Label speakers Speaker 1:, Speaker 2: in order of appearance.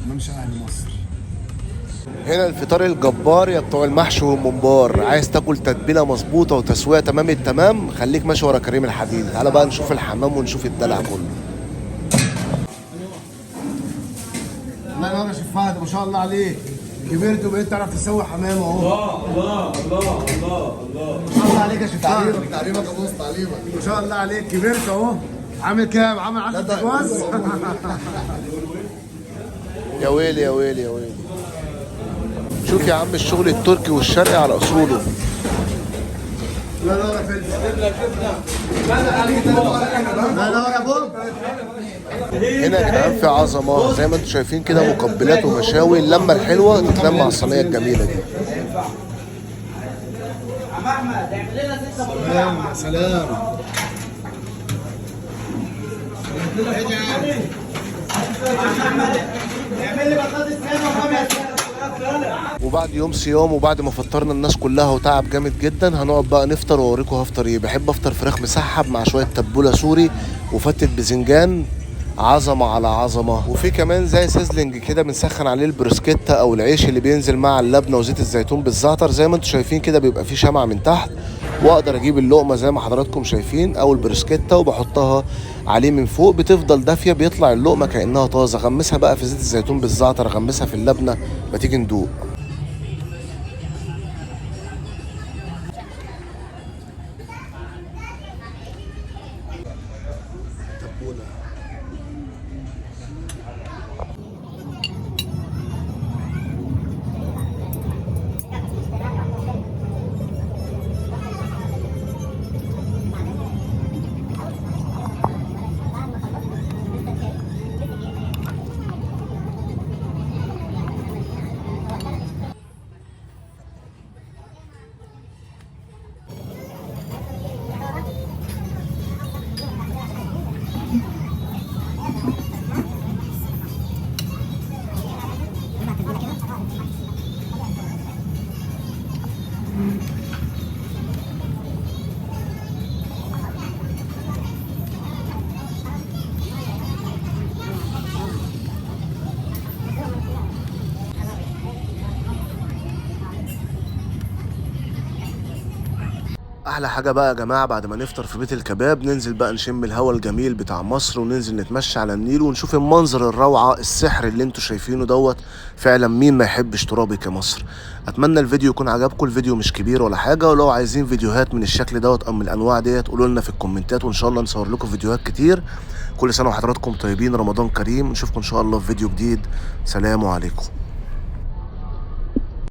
Speaker 1: ممشى اهل مصر.
Speaker 2: هنا الفطار الجبار يا بتوع المحشي والممبار. عايز تاكل تتبيله مظبوطه وتسويه تمام التمام، خليك ماشي ورا كريم الحديد. تعالى بقى نشوف الحمام ونشوف الدلع كله.
Speaker 1: الله ينور يا شيف فهد، ما شاء الله عليك، كبرت وبقيت تعرف تسوي حمام اهو.
Speaker 3: الله الله الله الله الله،
Speaker 1: ما شاء الله عليك يا شيف فهد،
Speaker 3: تعليمك يا بوس، تعليمك.
Speaker 1: ما شاء الله عليك، كبرت اهو. عامل كام؟ عامل 10 جواز.
Speaker 2: يا ويلي يا ويلي يا ويلي. شوف يا عم الشغل التركي والشرقي على اصوله.
Speaker 1: لا لا يا فلفل، لا لا يا بوب.
Speaker 2: هنا يا جدعان في عظمه زي ما انتم شايفين كده، مقبلات ومشاوي. اللمه الحلوه تتلم على الصينيه الجميله دي.
Speaker 1: سلام سلام.
Speaker 2: وبعد يوم صيام وبعد ما فطرنا الناس كلها وتعب جامد جدا، هنقعد بقى نفطر واوريكم هفطر ايه. بحب افطر فراخ مسحب مع شويه تبوله سوري وفتة باذنجان، عظمه على عظمه. وفي كمان زي سيزلنج كده بنسخن عليه البروسكيتا او العيش اللي بينزل مع اللبنه وزيت الزيتون بالزعتر. زي ما انتم شايفين كده بيبقى فيه شمعة من تحت، واقدر اجيب اللقمه زي ما حضراتكم شايفين او البروسكيتا وبحطها عليه من فوق، بتفضل دافيه، بيطلع اللقمه كانها طازه. غمسها بقى في زيت الزيتون بالزعتر، غمسها في اللبنه، ما تيجي ندوق. احلى حاجه بقى يا جماعه بعد ما نفطر في بيت الكباب، ننزل بقى نشم الهوا الجميل بتاع مصر، وننزل نتمشى على النيل ونشوف المنظر الروعه السحر اللي انتوا شايفينه دوت. فعلا مين ما يحبش ترابك يا مصر. اتمنى الفيديو يكون عجبكم. الفيديو مش كبير ولا حاجه، ولو عايزين فيديوهات من الشكل دوت او من الانواع ديت قولوا لنا في الكومنتات، وان شاء الله نصور لكم فيديوهات كتير. كل سنه وحضراتكم طيبين، رمضان كريم. نشوفكم ان شاء الله في فيديو جديد. سلام عليكم.